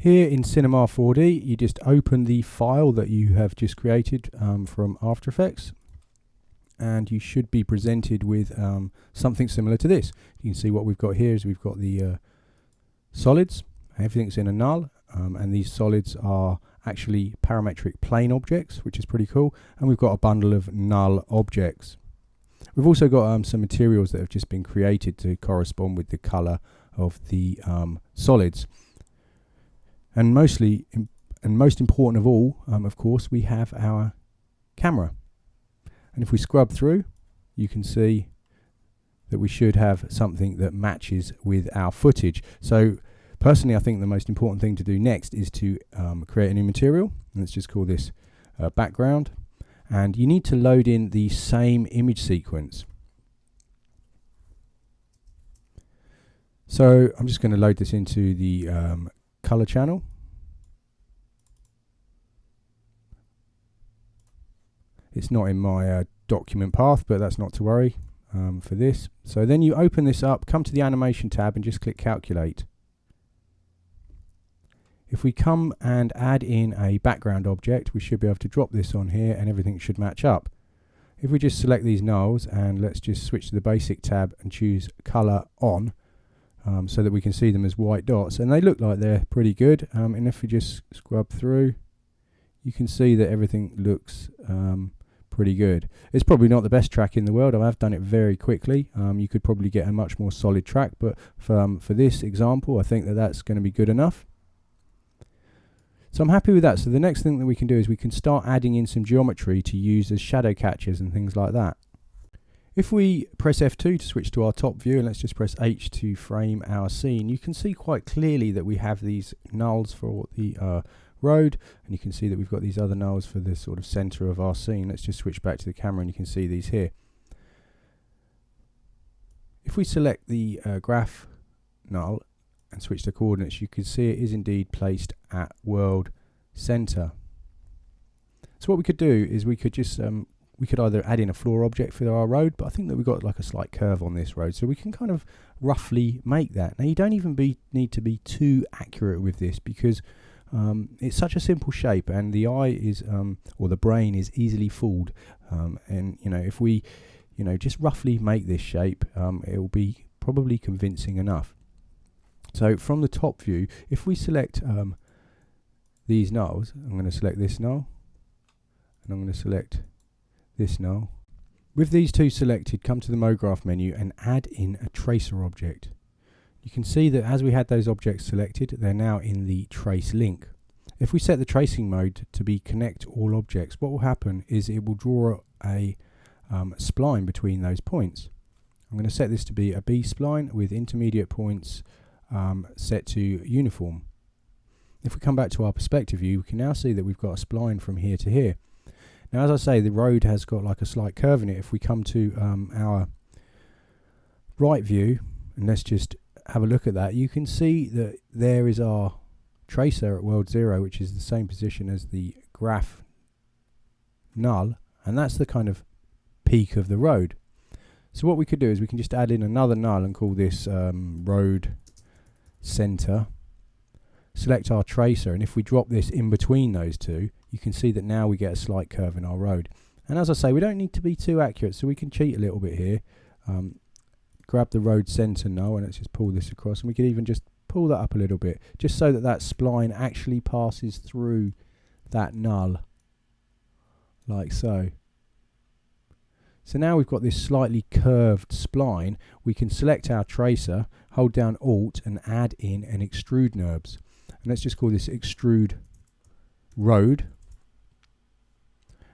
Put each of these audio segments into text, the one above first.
Here in Cinema 4D, you just open the file that you have just created from After Effects, and you should be presented with something similar to this. You can see what we've got here is we've got the solids, everything's in a null, and these solids are actually parametric plane objects, which is pretty cool, and we've got a bundle of null objects. We've also got some materials that have just been created to correspond with the color of the solids. And most important of all, of course, we have our camera. And if we scrub through, you can see that we should have something that matches with our footage. So personally, I think the most important thing to do next is to create a new material. And let's just call this background. And you need to load in the same image sequence. So I'm just going to load this into the color channel. It's not in my document path, but that's not to worry for this. So then you open this up, come to the animation tab and just click calculate. If we come and add in a background object, we should be able to drop this on here and everything should match up. If we just select these nulls and let's just switch to the basic tab and choose color on, so that we can see them as white dots, and they look like they're pretty good, and if we just scrub through, you can see that everything looks pretty good. It's probably not the best track in the world. I have done it very quickly. You could probably get a much more solid track, but for this example I think that that's going to be good enough. So I'm happy with that. So the next thing that we can do is we can start adding in some geometry to use as shadow catches and things like that. If we press F2 to switch to our top view, and let's just press H to frame our scene, you can see quite clearly that we have these nulls for the road, and you can see that we've got these other nulls for the sort of center of our scene. Let's just switch back to the camera and you can see these here. If we select the graph null and switch to coordinates, you can see it is indeed placed at world center. So what we could do is we could just we could either add in a floor object for our road, but I think that we've got like a slight curve on this road, so we can kind of roughly make that. Now you don't even need to be too accurate with this, because it's such a simple shape and the eye is or the brain is easily fooled, and if we just roughly make this shape, it will be probably convincing enough. So from the top view, if we select these nulls, I'm going to select this null and I'm going to select this null. With these two selected, come to the MoGraph menu and add in a tracer object. You can see that as we had those objects selected, they're now in the trace link. If we set the tracing mode to be connect all objects, what will happen is it will draw a spline between those points. I'm going to set this to be a B spline with intermediate points set to uniform. If we come back to our perspective view, we can now see that we've got a spline from here to here. Now, as I say, the road has got like a slight curve in it. If we come to our right view, and let's just have a look at that, you can see that there is our tracer at world 0, which is the same position as the graph null, and that's the kind of peak of the road. So what we could do is we can just add in another null and call this road center. Select our tracer, and if we drop this in between those two, you can see that now we get a slight curve in our road. And as I say, we don't need to be too accurate, so we can cheat a little bit here. Grab the road center null and let's just pull this across, and we could even just pull that up a little bit, just so that that spline actually passes through that null, like so. So now we've got this slightly curved spline. We can select our tracer, hold down Alt and add in an extrude NURBS. And let's just call this extrude road.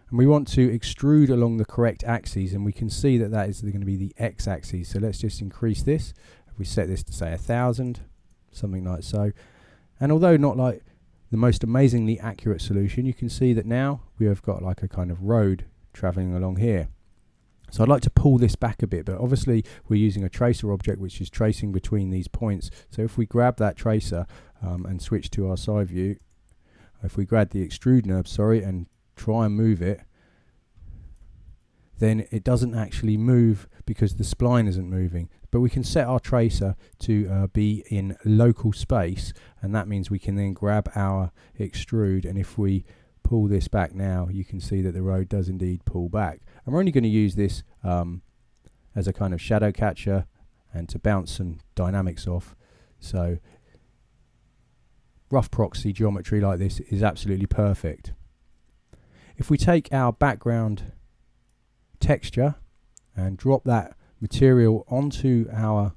And we want to extrude along the correct axes, and we can see that that is going to be the X axis. So let's just increase this. If we set this to say 1000, something like so. And although not like the most amazingly accurate solution, you can see that now we have got like a kind of road traveling along here. So I'd like to pull this back a bit, but obviously we're using a tracer object which is tracing between these points. So if we grab that tracer and switch to our side view, if we grab the extrude NURBS, and try and move it, then it doesn't actually move because the spline isn't moving. but we can set our tracer to be in local space, and that means we can then grab our extrude, and if we pull this back now, you can see that the road does indeed pull back. And we're only going to use this as a kind of shadow catcher and to bounce some dynamics off. So rough proxy geometry like this is absolutely perfect. If we take our background texture and drop that material onto our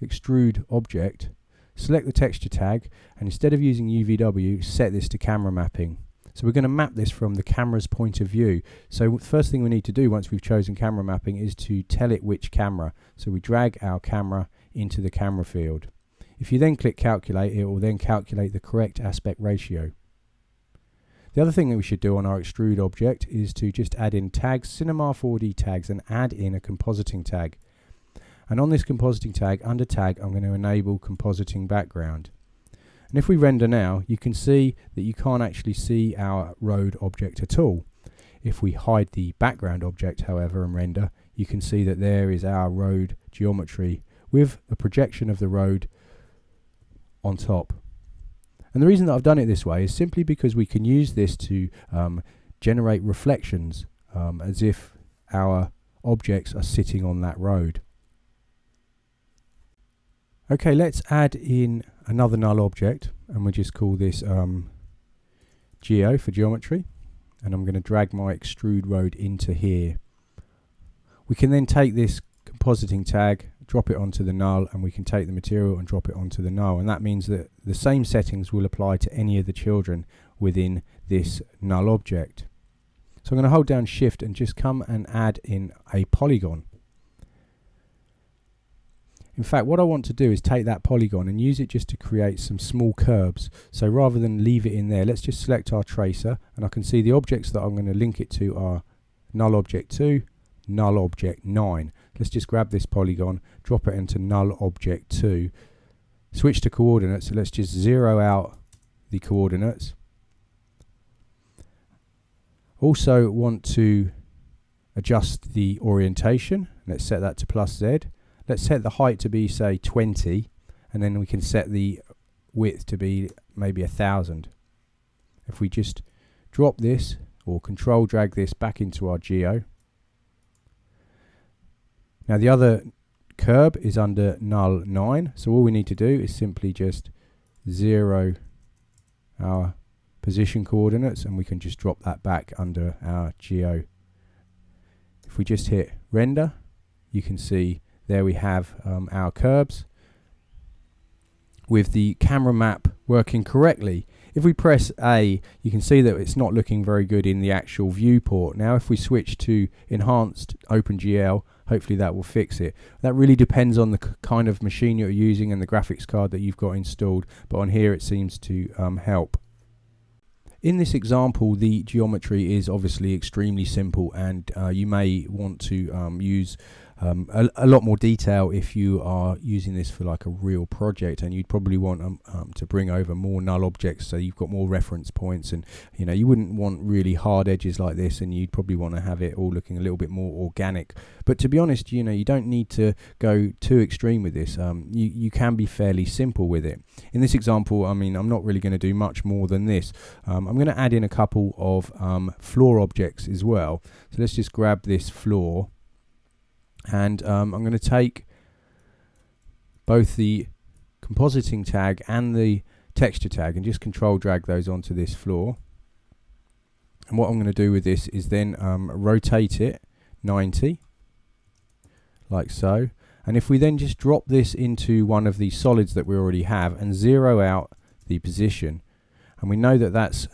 extrude object, select the texture tag, and instead of using UVW, set this to camera mapping. So we're going to map this from the camera's point of view. So the first thing we need to do once we've chosen camera mapping is to tell it which camera. So we drag our camera into the camera field. If you then click calculate, it will then calculate the correct aspect ratio. The other thing that we should do on our extrude object is to just add in tags, Cinema 4D tags, and add in a compositing tag. And on this compositing tag, under tag, I'm going to enable compositing background. And if we render now, you can see that you can't actually see our road object at all. If we hide the background object, however, and render, you can see that there is our road geometry with a projection of the road on top. And the reason that I've done it this way is simply because we can use this to generate reflections as if our objects are sitting on that road. Okay, let's add in another null object, and we'll just call this geo for geometry, and I'm going to drag my extrude road into here. We can then take this compositing tag, drop it onto the null, and we can take the material and drop it onto the null, and that means that the same settings will apply to any of the children within this null object. So I'm going to hold down shift and just come and add in a polygon. In fact, what I want to do is take that polygon and use it just to create some small curbs. So rather than leave it in there, let's just select our tracer, and I can see the objects that I'm going to link it to are null object 2, null object 9. Let's just grab this polygon, drop it into null object 2, switch to coordinates, so let's just zero out the coordinates. Also want to adjust the orientation, let's set that to +Z. Let's set the height to be, say, 20, and then we can set the width to be maybe 1000. If we just drop this or control drag this back into our geo. Now the other curb is under null 9, so all we need to do is simply just zero our position coordinates, and we can just drop that back under our geo. If we just hit render, you can see there we have our curbs with the camera map working correctly. If we press A, you can see that it's not looking very good in the actual viewport. Now if we switch to enhanced OpenGL, hopefully that will fix it. That really depends on the kind of machine you're using and the graphics card that you've got installed, but on here it seems to help. In this example, the geometry is obviously extremely simple, and you may want to use a lot more detail if you are using this for like a real project, and you'd probably want to bring over more null objects so you've got more reference points, and you know, you wouldn't want really hard edges like this, and you'd probably want to have it all looking a little bit more organic. But to be honest, you know, you don't need to go too extreme with this. You can be fairly simple with it. In this example, I mean, I'm not really going to do much more than this. I'm going to add in a couple of floor objects as well. So let's just grab this floor, and I'm going to take both the compositing tag and the texture tag and just control drag those onto this floor. And what I'm going to do with this is then rotate it 90 like so, and if we then just drop this into one of the solids that we already have and zero out the position, and we know that that's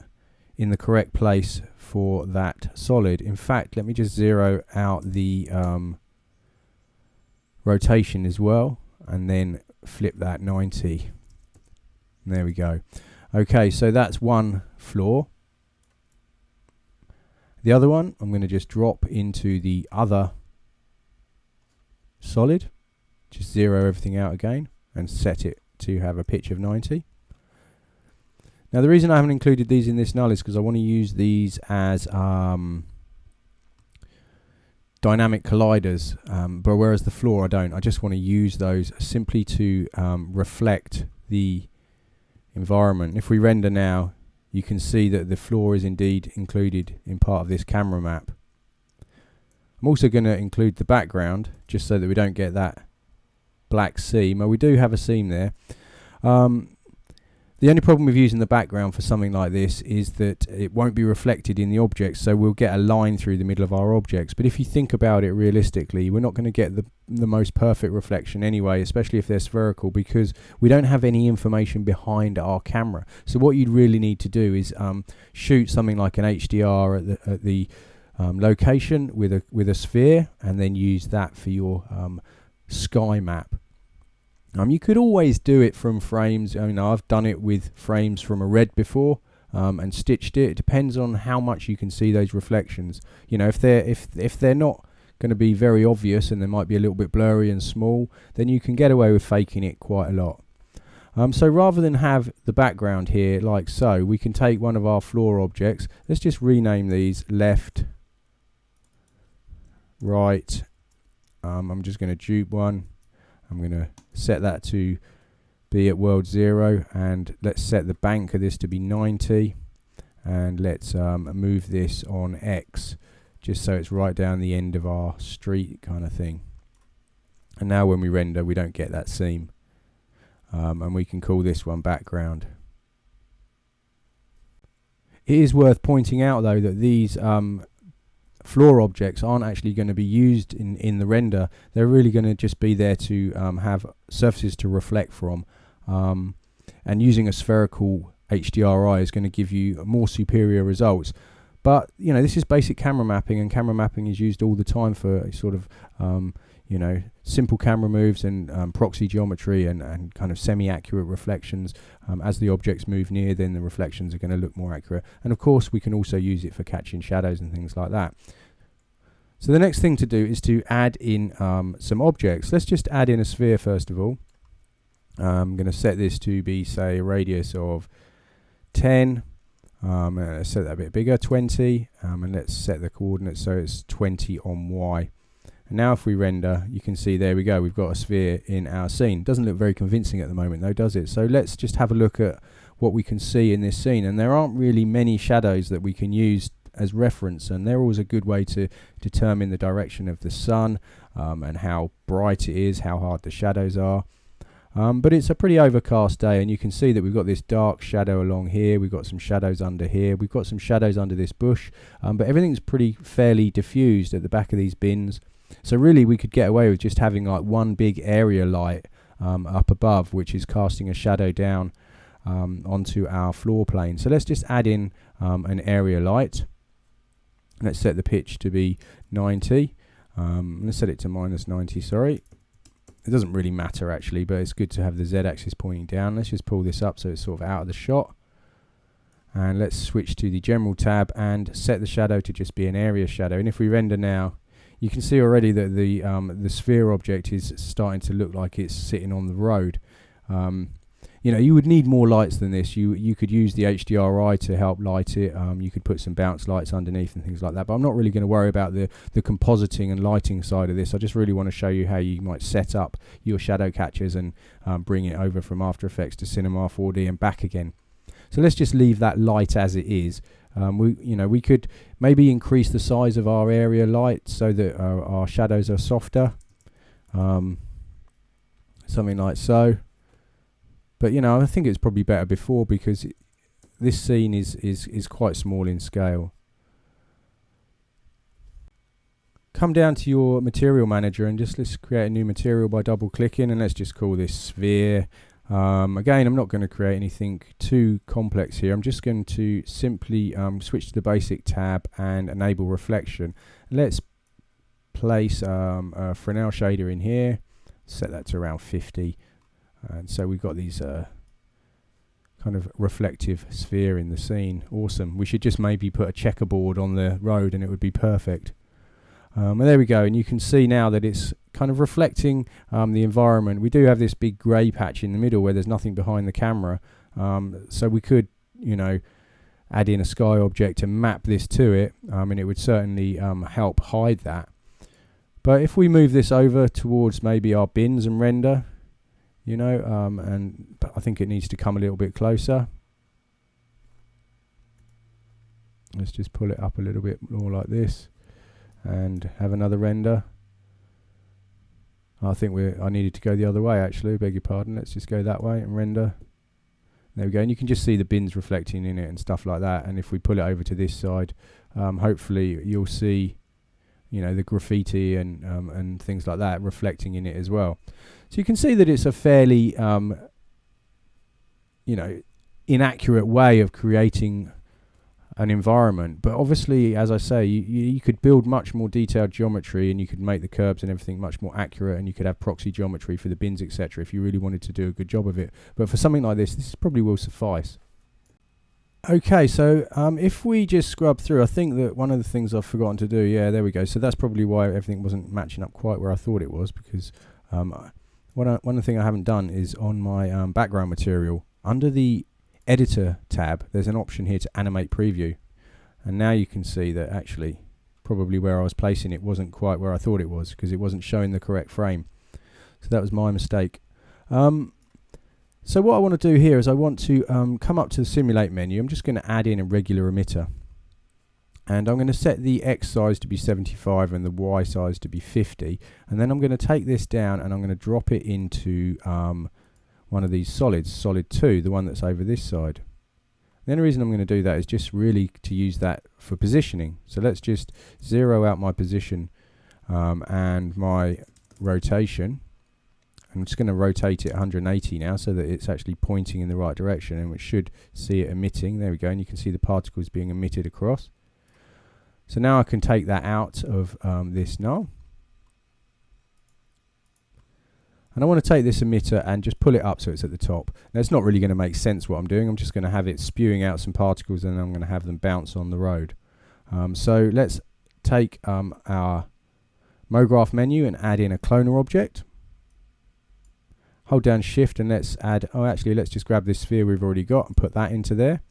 in the correct place for that solid. In fact, let me just zero out the rotation as well, and then flip that 90. And there we go. Okay, so that's one floor. The other one, I'm going to just drop into the other solid, just zero everything out again and set it to have a pitch of 90. Now the reason I haven't included these in this null is because I want to use these as dynamic colliders, but whereas the floor I don't. I just want to use those simply to reflect the environment. If we render now, you can see that the floor is indeed included in part of this camera map. I'm also going to include the background just so that we don't get that black seam. Well, we do have a seam there. The only problem with using the background for something like this is that it won't be reflected in the objects, so we'll get a line through the middle of our objects. But if you think about it realistically, we're not going to get the most perfect reflection anyway, especially if they're spherical, because we don't have any information behind our camera. So what you'd really need to do is shoot something like an HDR at the location with a sphere, and then use that for your sky map. You could always do it from frames. I mean, I've done it with frames from a red before and stitched it. It depends on how much you can see those reflections. You know, if they're not going to be very obvious and they might be a little bit blurry and small, then you can get away with faking it quite a lot. So rather than have the background here like so, we can take one of our floor objects. Let's just rename these left, right. I'm just going to dupe one. I'm going to set that to be at world 0, and let's set the bank of this to be 90, and let's move this on X just so it's right down the end of our street kind of thing. And now when we render, we don't get that seam, and we can call this one background. It is worth pointing out though that these floor objects aren't actually going to be used in the render. They're really going to just be there to have surfaces to reflect from, and using a spherical HDRI is going to give you more superior results. But you know, this is basic camera mapping, and camera mapping is used all the time for sort of you know, simple camera moves and proxy geometry and kind of semi-accurate reflections. As the objects move near, then the reflections are going to look more accurate. And of course, we can also use it for catching shadows and things like that. So the next thing to do is to add in some objects. Let's just add in a sphere first of all. I'm going to set this to be, say, a radius of 10. Let's set that a bit bigger, 20. And let's set the coordinates so it's 20 on Y. And now if we render, you can see there we go, we've got a sphere in our scene. Doesn't look very convincing at the moment though, does it? So let's just have a look at what we can see in this scene. And there aren't really many shadows that we can use as reference, and they're always a good way to determine the direction of the sun and how bright it is, how hard the shadows are. But it's a pretty overcast day, and you can see that we've got this dark shadow along here, we've got some shadows under here, we've got some shadows under this bush, but everything's pretty fairly diffused at the back of these bins. So really we could get away with just having like one big area light up above, which is casting a shadow down onto our floor plane. So let's just add in an area light. Let's set the pitch to be 90. Let's set it to -90, sorry. It doesn't really matter actually, but it's good to have the Z-axis pointing down. Let's just pull this up so it's sort of out of the shot. And let's switch to the general tab and set the shadow to just be an area shadow. And if we render now, you can see already that the sphere object is starting to look like it's sitting on the road. You know, you would need more lights than this. You could use the HDRI to help light it. You could put some bounce lights underneath and things like that. But I'm not really going to worry about the compositing and lighting side of this. I just really want to show you how you might set up your shadow catchers and bring it over from After Effects to Cinema 4D and back again. So let's just leave that light as it is. We could maybe increase the size of our area light so that our shadows are softer, something like so. But you know, I think it's probably better before, because this scene is quite small in scale. Come down to your material manager and just let's create a new material by double clicking, and let's just call this sphere. Again, I'm not going to create anything too complex here. I'm just going to simply switch to the basic tab and enable reflection. Let's place a Fresnel shader in here, set that to around 50. And so we've got these kind of reflective sphere in the scene. Awesome. We should just maybe put a checkerboard on the road and it would be perfect. And there we go, and you can see now that it's kind of reflecting the environment. We do have this big grey patch in the middle where there's nothing behind the camera, so we could, you know, add in a sky object and map this to it, and it would certainly help hide that. But if we move this over towards maybe our bins and render, but I think it needs to come a little bit closer. Let's just pull it up a little bit more like this and have another render. I think I needed to go the other way actually, beg your pardon. Let's just go that way and render. There we go, and you can just see the bins reflecting in it and stuff like that. And if we pull it over to this side, hopefully you'll see the graffiti and things like that reflecting in it as well. So you can see that it's a fairly inaccurate way of creating an environment, but obviously, as I say, you could build much more detailed geometry, and you could make the curbs and everything much more accurate, and you could have proxy geometry for the bins, etc., if you really wanted to do a good job of it. But for something like this probably will suffice. Okay, so if we just scrub through, I think that one of the things I've forgotten to do, yeah, there we go. So that's probably why everything wasn't matching up quite where I thought it was, because one of the things I haven't done is on my background material, under the editor tab, there's an option here to animate preview, and now you can see that actually probably where I was placing it wasn't quite where I thought it was, because it wasn't showing the correct frame. So that was my mistake. So what I want to do here is I want to come up to the simulate menu. I'm just going to add in a regular emitter, and I'm going to set the X size to be 75 and the Y size to be 50, and then I'm going to take this down and I'm going to drop it into one of these solids, solid 2, the one that's over this side. The only reason I'm going to do that is just really to use that for positioning. So let's just zero out my position and my rotation. I'm just going to rotate it 180 now so that it's actually pointing in the right direction, and we should see it emitting. There we go, and you can see the particles being emitted across. So now I can take that out of this null. And I want to take this emitter and just pull it up so it's at the top. Now it's not really going to make sense what I'm doing. I'm just going to have it spewing out some particles, and then I'm going to have them bounce on the road. So let's take our MoGraph menu and add in a cloner object. Hold down shift and let's add, let's just grab this sphere we've already got and put that into there.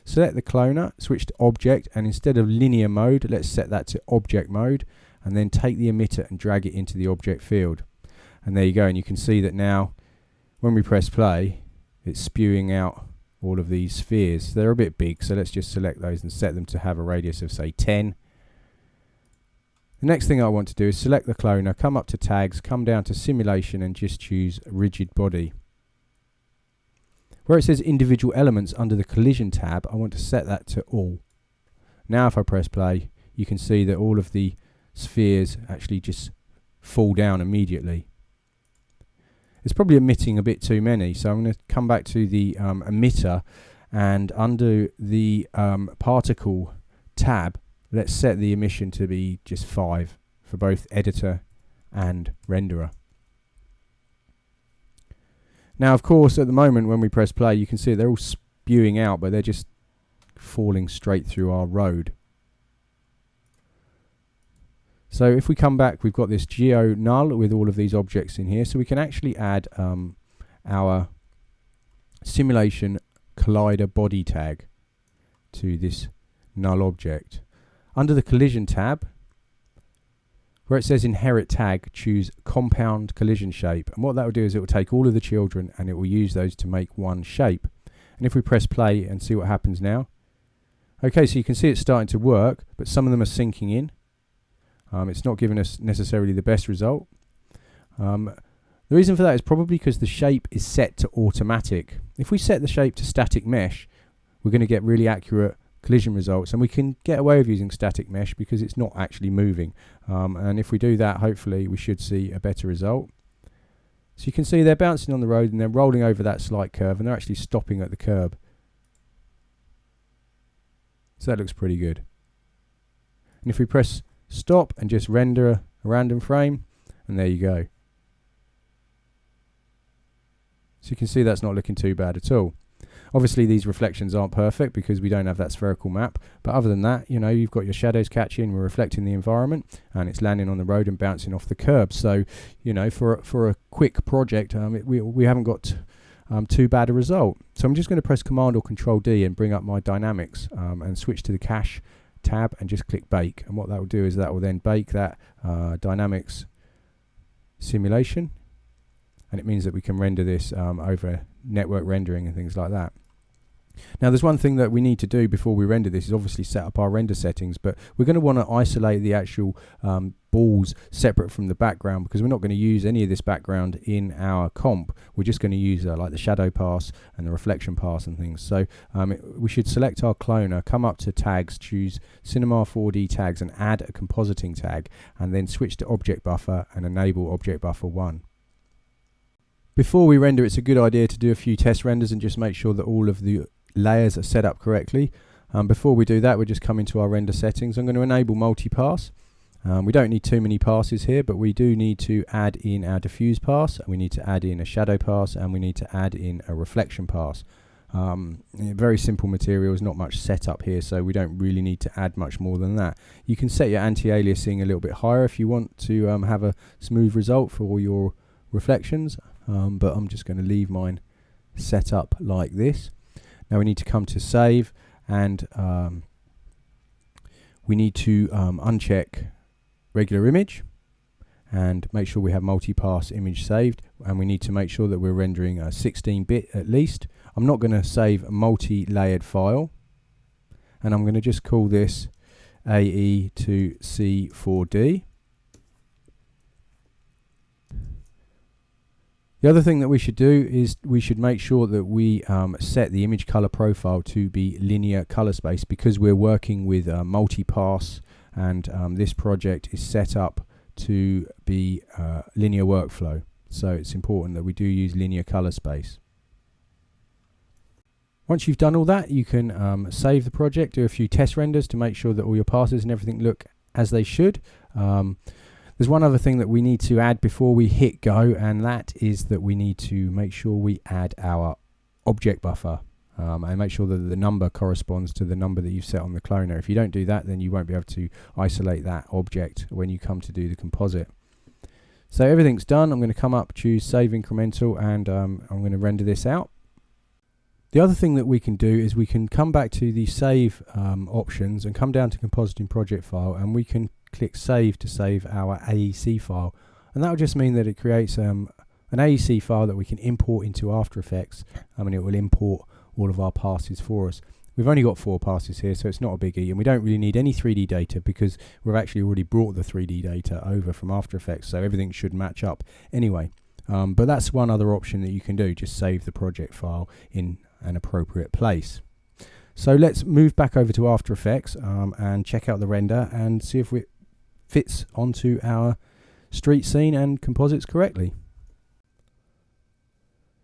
Select the cloner, switch to object, and instead of linear mode, let's set that to object mode, and then take the emitter and drag it into the object field. And there you go, and you can see that now when we press play, it's spewing out all of these spheres. They're a bit big, so let's just select those and set them to have a radius of say 10. The next thing I want to do is select the cloner, come up to tags, come down to simulation, and just choose rigid body. Where it says individual elements under the collision tab, I want to set that to all. Now if I press play, you can see that all of the spheres actually just fall down immediately. It's probably emitting a bit too many, so I'm going to come back to the emitter, and under the particle tab, let's set the emission to be just 5 for both editor and renderer. Now of course at the moment when we press play, you can see they're all spewing out, but they're just falling straight through our road. So if we come back, we've got this geo null with all of these objects in here, so we can actually add our simulation collider body tag to this null object. Under the collision tab, where it says inherit tag, choose compound collision shape, and what that will do is it will take all of the children and it will use those to make one shape. And if we press play and see what happens now, okay, so you can see it's starting to work, but some of them are sinking in. It's not giving us necessarily the best result. The reason for that is probably because the shape is set to automatic. If we set the shape to static mesh, we're going to get really accurate collision results, and we can get away with using static mesh because it's not actually moving. And if we do that, hopefully we should see a better result. So you can see they're bouncing on the road and they're rolling over that slight curve, and they're actually stopping at the curb. So that looks pretty good. And if we press stop and just render a random frame, and there you go. So you can see that's not looking too bad at all. Obviously these reflections aren't perfect because we don't have that spherical map, but other than that, you know, you've got your shadows catching, we're reflecting the environment, and it's landing on the road and bouncing off the curb. So, you know, for a quick project, we haven't got too bad a result. So I'm just going to press Command or Control D and bring up my dynamics and switch to the cache tab and just click bake, and what that will do is that will then bake that dynamics simulation, and it means that we can render this over network rendering and things like that. Now there's one thing that we need to do before we render this is obviously set up our render settings, but we're going to want to isolate the actual balls separate from the background, because we're not going to use any of this background in our comp. We're just going to use like the shadow pass and the reflection pass and things. So we should select our cloner, come up to tags, choose Cinema 4D tags and add a compositing tag, and then switch to object buffer and enable object buffer 1. Before we render, it's a good idea to do a few test renders and just make sure that all of the layers are set up correctly. Before we do that, we'll just come into our render settings. I'm going to enable multipass. We don't need too many passes here, but we do need to add in our diffuse pass, we need to add in a shadow pass, and we need to add in a reflection pass. Very simple materials, not much setup here, so we don't really need to add much more than that. You can set your anti-aliasing a little bit higher if you want to have a smooth result for all your reflections, but I'm just going to leave mine set up like this. Now we need to come to save, and we need to uncheck regular image and make sure we have multipass image saved, and we need to make sure that we're rendering a 16-bit at least. I'm not going to save a multi-layered file, and I'm going to just call this AE to C4D. The other thing that we should do is we should make sure that we set the image color profile to be linear color space, because we're working with multipass, and this project is set up to be linear workflow. So it's important that we do use linear color space. Once you've done all that, you can save the project, do a few test renders to make sure that all your passes and everything look as they should. There's one other thing that we need to add before we hit go, and that is that we need to make sure we add our object buffer and make sure that the number corresponds to the number that you've set on the cloner. If you don't do that, then you won't be able to isolate that object when you come to do the composite. So everything's done. I'm going to come up, choose Save Incremental, and I'm going to render this out. The other thing that we can do is we can come back to the save options and come down to Compositing Project File, and we can click Save to save our AEC file, and that will just mean that it creates an AEC file that we can import into After Effects, and it will import all of our passes for us. We've only got 4 passes here, so it's not a biggie, and we don't really need any 3D data because we've actually already brought the 3D data over from After Effects, so everything should match up anyway. But that's one other option that you can do, just save the project file in an appropriate place. So let's move back over to After Effects and check out the render and see if it fits onto our street scene and composites correctly.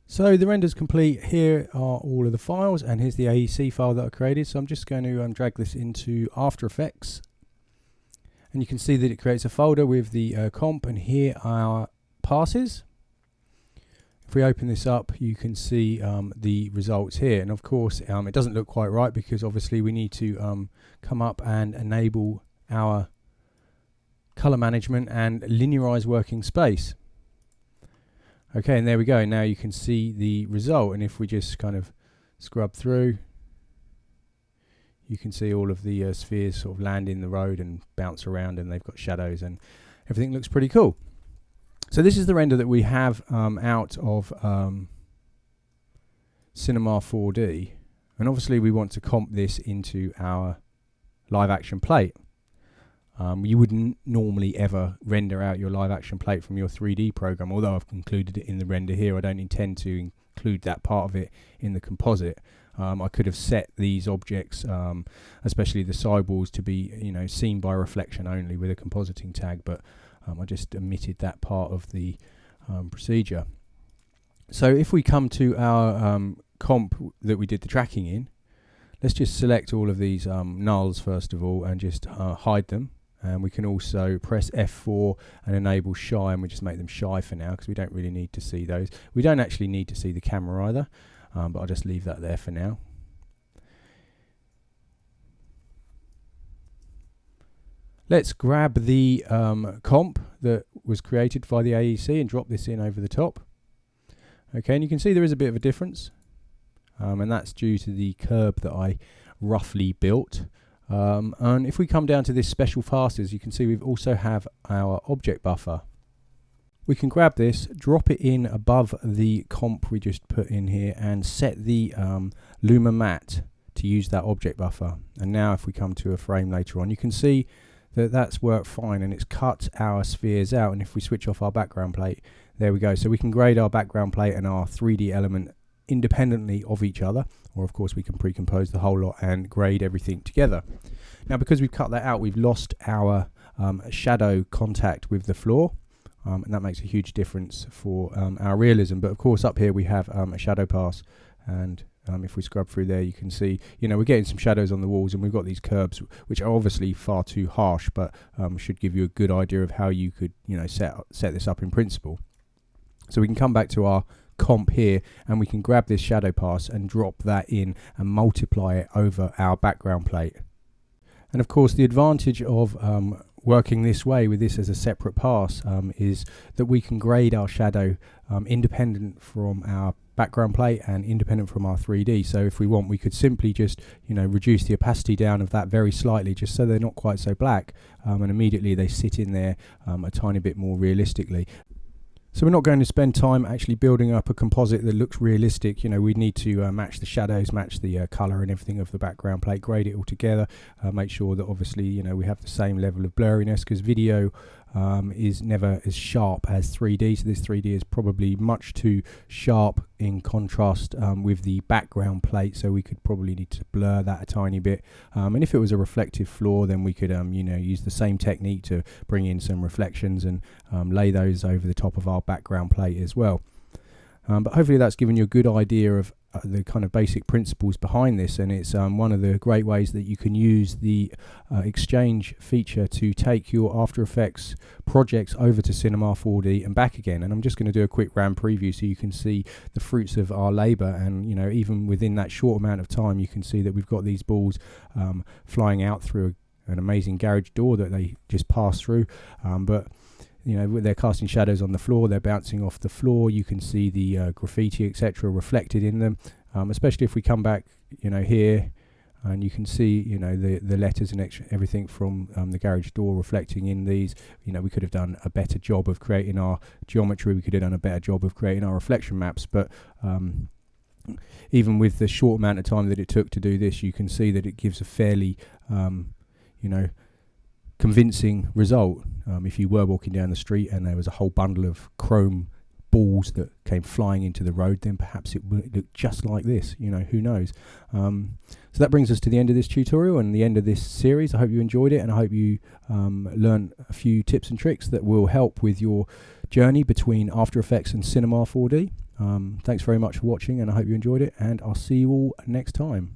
So the render's complete. Here are all of the files, and here's the AEC file that I created. So I'm just going to drag this into After Effects, and you can see that it creates a folder with the comp, and here are our passes. If we open this up, you can see the results here, and of course it doesn't look quite right because obviously we need to come up and enable our color management and linearize working space. Okay, and there we go. Now you can see the result, and if we just kind of scrub through, you can see all of the spheres sort of land in the road and bounce around, and they've got shadows, and everything looks pretty cool. So this is the render that we have out of Cinema 4D, and obviously we want to comp this into our live action plate. You wouldn't normally ever render out your live action plate from your 3D program, although I've included it in the render here. I don't intend to include that part of it in the composite. I could have set these objects, especially the sidewalls, to be seen by reflection only with a compositing tag, but I just omitted that part of the procedure. So if we come to our comp that we did the tracking in, let's just select all of these nulls first of all and just hide them. And we can also press F4 and enable shy, and we just make them shy for now because we don't really need to see those. We don't actually need to see the camera either, but I'll just leave that there for now. Let's grab the comp that was created by the AEC and drop this in over the top. Okay, and you can see there is a bit of a difference, and that's due to the curb that I roughly built. And if we come down to this special passes, you can see we've also have our object buffer. We can grab this, drop it in above the comp we just put in here, and set the Luma matte to use that object buffer. And now if we come to a frame later on, you can see that that's worked fine, and it's cut our spheres out. And if we switch off our background plate, there we go. So we can grade our background plate and our 3D element independently of each other, or of course we can pre-compose the whole lot and grade everything together. Now because we've cut that out, we've lost our shadow contact with the floor, and that makes a huge difference for our realism. But of course up here we have a shadow pass, and if we scrub through there, you can see, we're getting some shadows on the walls, and we've got these curbs which are obviously far too harsh, but should give you a good idea of how you could set this up in principle. So we can come back to our comp here, and we can grab this shadow pass and drop that in and multiply it over our background plate. And of course the advantage of working this way with this as a separate pass is that we can grade our shadow independent from our background plate and independent from our 3D. So if we want, we could simply just reduce the opacity down of that very slightly, just so they're not quite so black, and immediately they sit in there a tiny bit more realistically. So we're not going to spend time actually building up a composite that looks realistic. We need to match the shadows, match the colour and everything of the background plate, grade it all together, make sure that obviously we have the same level of blurriness, because video is never as sharp as 3D. So this 3D is probably much too sharp in contrast with the background plate, so we could probably need to blur that a tiny bit. And if it was a reflective floor, then we could use the same technique to bring in some reflections and lay those over the top of our background plate as well. But hopefully that's given you a good idea of the kind of basic principles behind this, and it's one of the great ways that you can use the exchange feature to take your After Effects projects over to Cinema 4D and back again. And I'm just going to do a quick RAM preview so you can see the fruits of our labour, and even within that short amount of time you can see that we've got these balls flying out through an amazing garage door that they just pass through, but they're casting shadows on the floor, they're bouncing off the floor, you can see the graffiti etc reflected in them, especially if we come back here, and you can see the letters and everything from the garage door reflecting in these. We could have done a better job of creating our geometry, we could have done a better job of creating our reflection maps, but even with the short amount of time that it took to do this, you can see that it gives a fairly convincing result. If you were walking down the street and there was a whole bundle of chrome balls that came flying into the road, then perhaps it would look just like this, who knows. So that brings us to the end of this tutorial and the end of this series. I hope you enjoyed it, and I hope you learned a few tips and tricks that will help with your journey between After Effects and Cinema 4D. Thanks very much for watching, and I hope you enjoyed it, and I'll see you all next time.